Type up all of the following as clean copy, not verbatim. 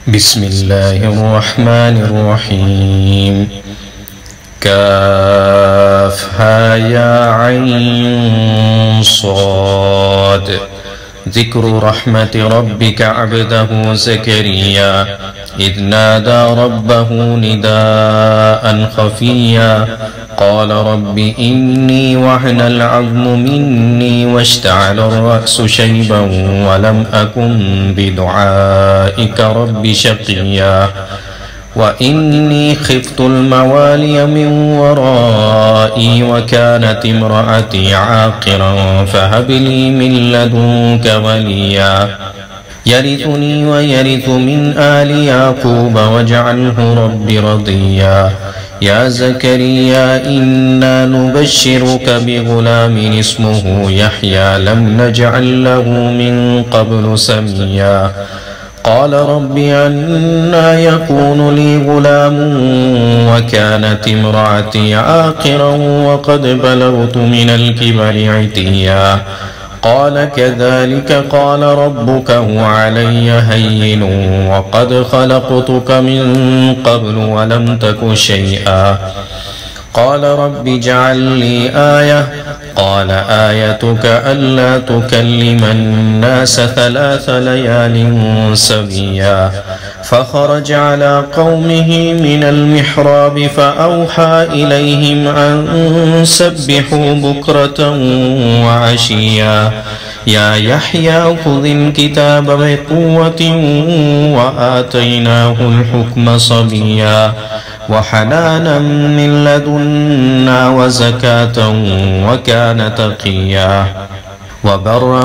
بسم الله الرحمن الرحيم. كافها يا عين صاد. ذكر رحمة ربك عبده زكريا إذ نادى ربه نداء خفيا قال رب إني وهن العظم مني واشتعل الرأس شيبا ولم أكن بدعائك رب شقيا وإني خفت الموالي من ورائي وكانت امرأتي عاقرا فهب لي من لدنك وليا يرثني ويرث من آل يعقوب واجعله رب رضيا. يا زكريا إنا نبشرك بغلام اسمه يحيى لم نجعل له من قبل سميا قال رب أنى يكون لي غلام وكانت امرأتي عاقرا وقد بلغت من الكبر عتيا قال كذلك قال ربك هو علي هين وقد خلقتك من قبل ولم تك شيئا قال رب اجعل لي آية قال آيتك ألا تكلم الناس 3 ليال سويا فخرج على قومه من المحراب فأوحى إليهم أن سبحوا بكرة وعشيا يا يحيى خذ الكتاب بقوة وآتيناه الحكم صبيا وحنانا من لدنا وزكاة وكان تقيا وبرا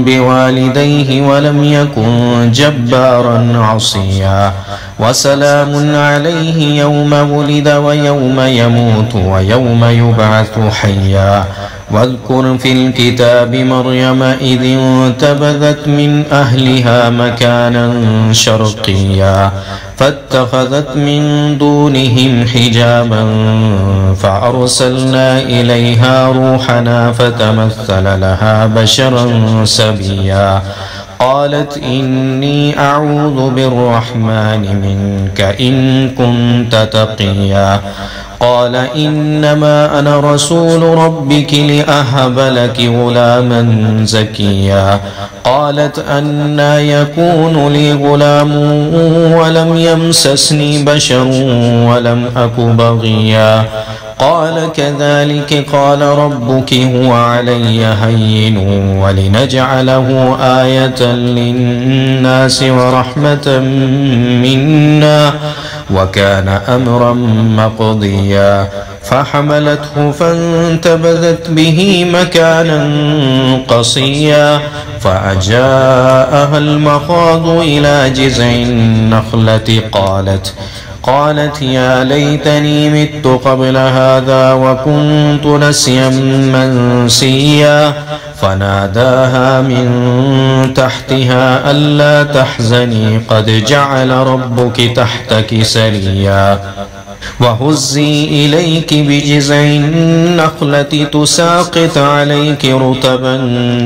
بوالديه ولم يكن جبارا عصيا وسلام عليه يوم ولد ويوم يموت ويوم يبعث حيا واذكر في الكتاب مريم إذ انتبذت من أهلها مكانا شرقيا فاتخذت من دونهم حجابا فأرسلنا إليها روحنا فتمثل لها بشرا سبيا قالت إني أعوذ بالرحمن منك إن كنت تقيا قال إنما أنا رسول ربك لأهب لك غلاما زكيا قالت أنى يكون لي غلام ولم يمسسني بشر ولم أك بغيا قال كذلك قال ربك هو علي هين ولنجعله آية للناس ورحمة منا وكان أمرا مقضيا فحملته فانتبذت به مكانا قصيا فأجاءها المخاض إلى جذع النخلة قالت يا ليتني مت قبل هذا وكنت نسيا منسيا فناداها من تحتها ألا تحزني قد جعل ربك تحتك سريا وهزي إليك بجذع النخلة تساقط عليك رطبا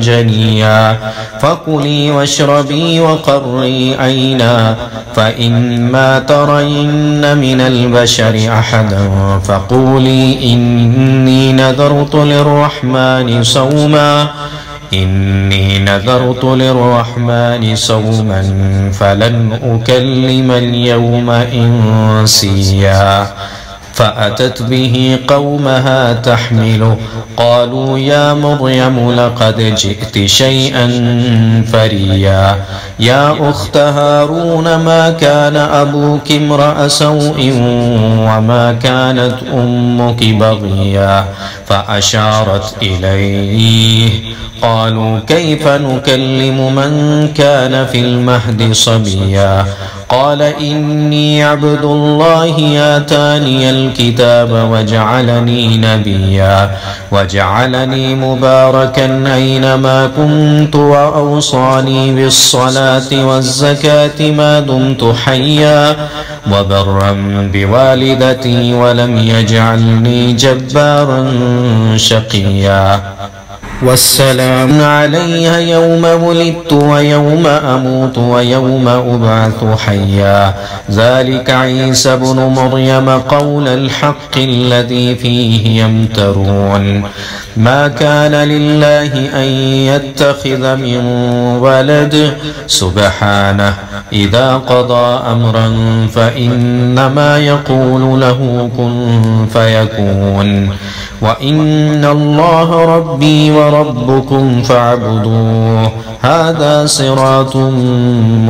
جنيا فكلي واشربي وقري عينا فإما ترين من البشر أحدا فقولي إني نذرت للرحمن صوما فلن أكلم اليوم إنسيا فأتت به قومها تحمله قالوا يا مريم لقد جئت شيئا فريا يا أخت هارون ما كان أبوك امرأ سوء وما كانت أمك بغيا فأشارت إليه قالوا كيف نكلم من كان في المهد صبيا قال إني عبد الله آتاني الكتاب وجعلني نبيا وجعلني مباركا أينما كنت وأوصاني بالصلاة والزكاة ما دمت حيا وبرا بوالدتي ولم يجعلني جبارا شقيا والسلام علي يوم ولدت ويوم أموت ويوم أبعث حيا. ذلك عيسى بن مريم قول الحق الذي فيه يمترون. ما كان لله أن يتخذ من ولد سبحانه، إذا قضى أمرا فإنما يقول له كن فيكون. وإن الله ربي وربكم فاعبدوه، هذا صراط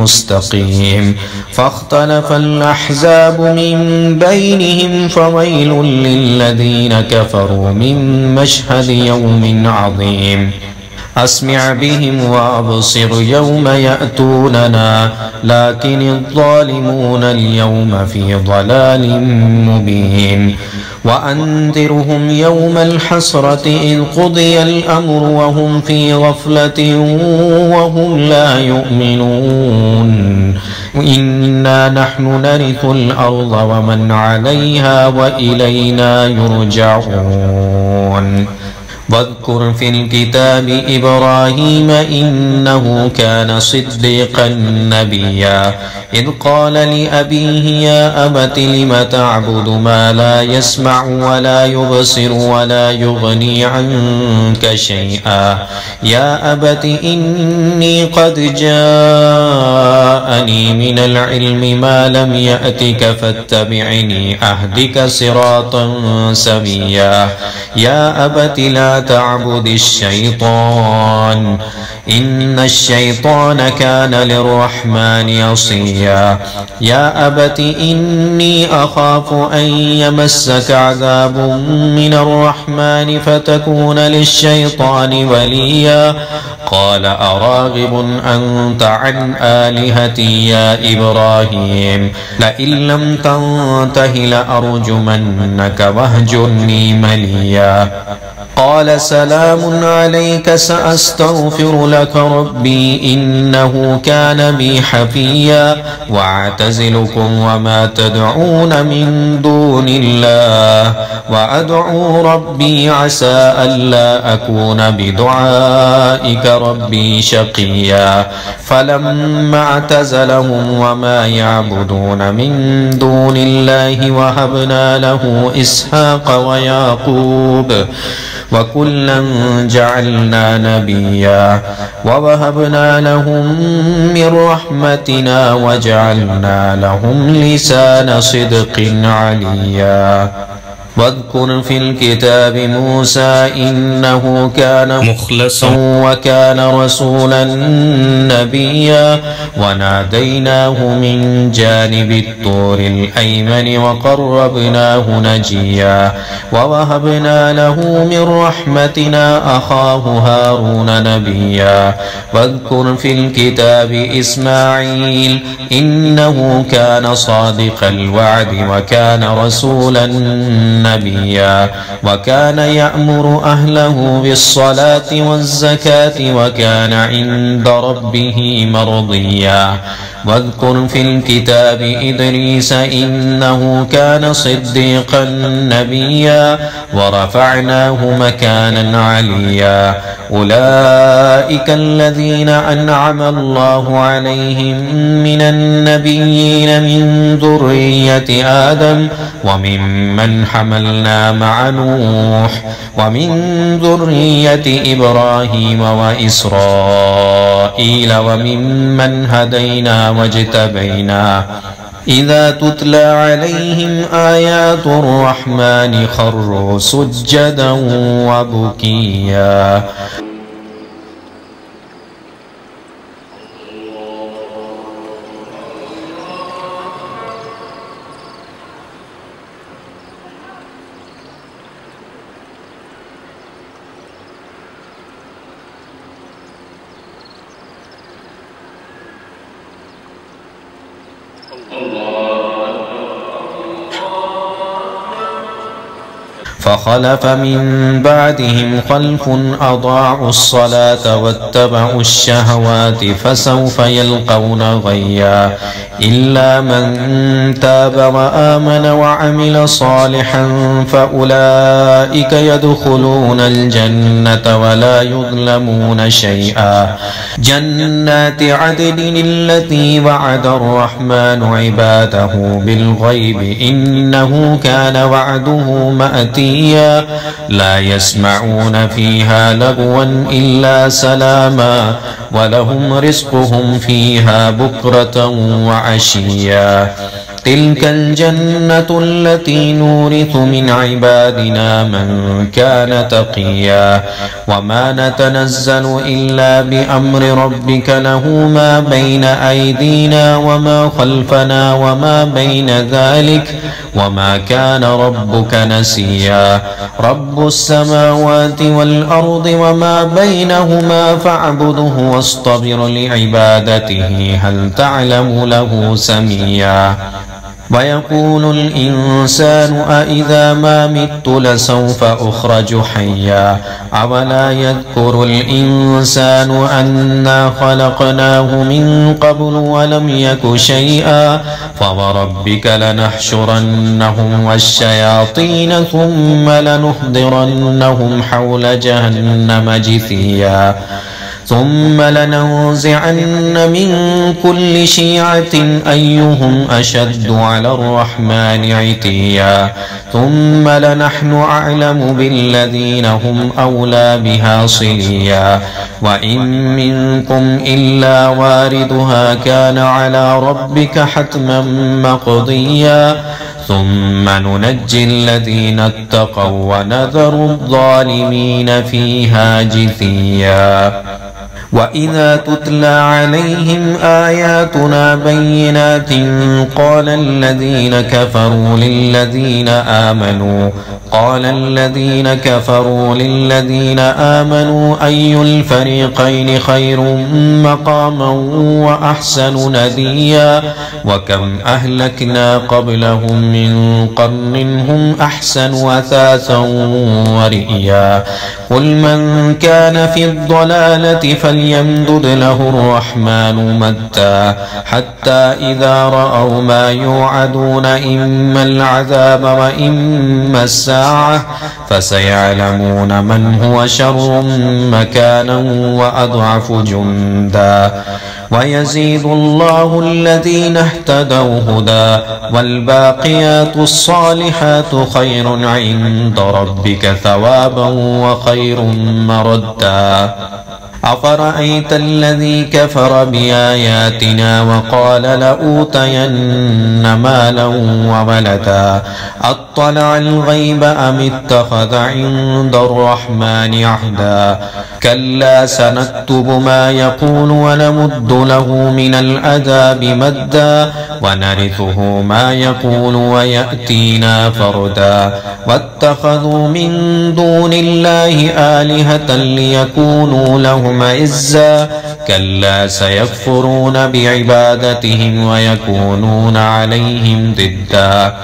مستقيم. فاختلف الأحزاب من بينهم، فويل للذين كفروا من مشهد يوم عظيم. أسمع بهم وأبصر يوم يأتوننا، لكن الظالمون اليوم في ضلال مبين. وأنذرهم يوم الحسرة إذ قضي الأمر وهم في غفلة وهم لا يؤمنون. إنا نحن نرث الأرض ومن عليها وإلينا يرجعون. واذكر في الكتاب إبراهيم إنه كان صديقا نبيا، إذ قال لأبيه يا أبت لم تعبد ما لا يسمع ولا يبصر ولا يغني عنك شيئا. يا أبت إني قد جاءني من العلم ما لم يأتك فاتبعني أهدك صراطا سويا. يا أبت لا تعبد الشيطان إن الشيطان كان للرحمن عصيا. يا أبت إني أخاف أن يمسك عذاب من الرحمن فتكون للشيطان وليا. قال أراغب أنت عن آلهتي يا إبراهيم؟ لئن لم تنته لأرجمنك واهجرني مليا. قال سلام عليك سأستغفر لك ربي إنه كان بي حفيا. وأعتزلكم وما تدعون من دون الله وأدعو ربي عسى ألا أكون بدعائك ربي شقيا. فلما اعتزلهم وما يعبدون من دون الله وهبنا له إسحاق ويعقوب وكلا جعلنا نبيا. ووهبنا لهم من رحمتنا وجعلنا لهم لسان صدق عليا. واذكر في الكتاب موسى إنه كان مخلصا وكان رسولا نبيا. وناديناه من جانب الطور الأيمن وقربناه نجيا. ووهبنا له من رحمتنا أخاه هارون نبيا. واذكر في الكتاب إسماعيل إنه كان صادق الوعد وكان رسولا نبيا. وكان يأمر أهله بالصلاة والزكاة وكان عند ربه مرضيا. واذكر في الكتاب إدريس إنه كان صديقا نبيا. ورفعناه مكانا عليا. أولئك الذين أنعم الله عليهم من النبيين من ذرية آدم وممن حملنا مع نوح ومن ذرية إبراهيم وإسرائيل وممن هدينا واجتبينا. إذا تتلى عليهم آيات الرحمن خروا سجدا وبكيا. فخلف من بعدهم خلف أضاعوا الصلاة واتبعوا الشهوات فسوف يلقون غيا إلا من تاب وآمن وعمل صالحا فأولئك يدخلون الجنة ولا يظلمون شيئا جنات عدن التي وعد الرحمن عباده بالغيب إنه كان وعده مأتيا لا يسمعون فيها لغوا إلا سلاما ولهم رزقهم فيها بكرة وعشيا تلك الجنة التي نورث من عبادنا من كان تقيا وما نتنزل إلا بأمر ربك له ما بين أيدينا وما خلفنا وما بين ذلك وما كان ربك نسيا رب السماوات والأرض وما بينهما فاعبده واصطبر لعبادته هل تعلم له سميا ويقول الإنسان أإذا ما مت لسوف أخرج حيا أولا يذكر الإنسان أنا خلقناه من قبل ولم يك شيئا فوربك لنحشرنهم والشياطين ثم لنحضرنهم حول جهنم جثيا ثم لننزعن من كل شيعة أيهم أشد على الرحمن عتيا ثم لنحن أعلم بالذين هم أولى بها صليا وإن منكم إلا واردها كان على ربك حتما مقضيا ثم ننجي الذين اتقوا ونذر الظالمين فيها جثيا وإذا تتلى عليهم آياتنا بينات قال الذين كفروا للذين آمنوا أي الفريقين خير مقاما وأحسن نديا وكم أهلكنا قبلهم من قرن هم أحسن أثاثا ورئيا قل من كان في الضلالة فليمدد له الرحمن مدا حتى إذا رأوا ما يوعدون إما العذاب وإما الساعة فسيعلمون من هو شر مكانا وأضعف جندا ويزيد الله الذين اهتدوا هدى والباقيات الصالحات خير عند ربك ثوابا وخير مردا أفرأيت الذي كفر بآياتنا وقال لأوتين مالا وولدا أطلع الغيب أم اتخذ عند الرحمن عهدا كلا سنكتب ما يقول ونمد له من العذاب مدا ونرثه ما يقول ويأتينا فردا واتخذوا من دون الله آلهة ليكونوا لهم عزا كلا سيكفرون بعبادتهم ويكونون عليهم ضدا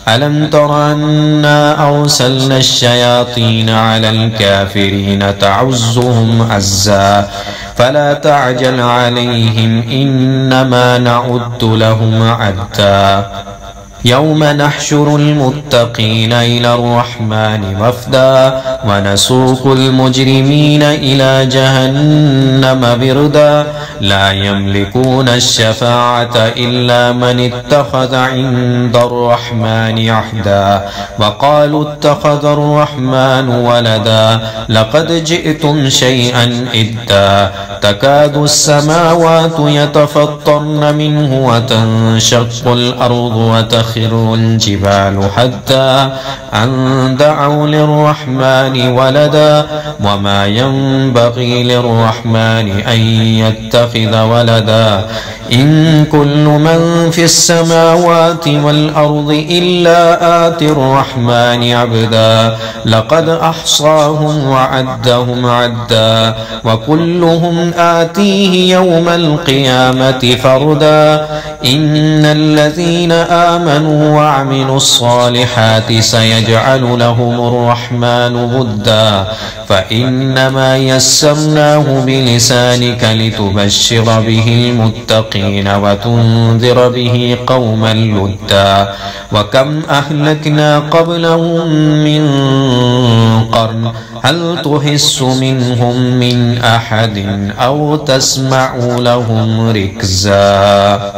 ألم تر أنا أرسلنا الشياطين على الكافرين تعزهم عزا فلا تعجل عليهم إنما نعد لهم عدا يوم نحشر المتقين إلى الرحمن وفدا ونسوق المجرمين إلى جهنم بردا لا يملكون الشفاعة إلا من اتخذ عند الرحمن عهدا وقالوا اتخذ الرحمن ولدا لقد جئتم شيئا إدا تكاد السماوات يتفطرن منه وتنشق الأرض وتخر الجبال حتى أن دعوا للرحمن ولدا وما ينبغي للرحمن أن يتخذ ولدا إن كل من في السماوات والأرض إلا آتي الرحمن عبدا لقد أحصاهم وعدهم عدا وكلهم آتيه يوم القيامة فردا إن الذين آمنوا وعملوا الصالحات سيجعل لهم الرحمن ودا فإنما يسرناه بلسانك لتبشر به المتقين وتنذر به قوما لدا وكم أهلكنا قبلهم من قرن هل تحس منهم من أحد أو تسمع لهم ركزا.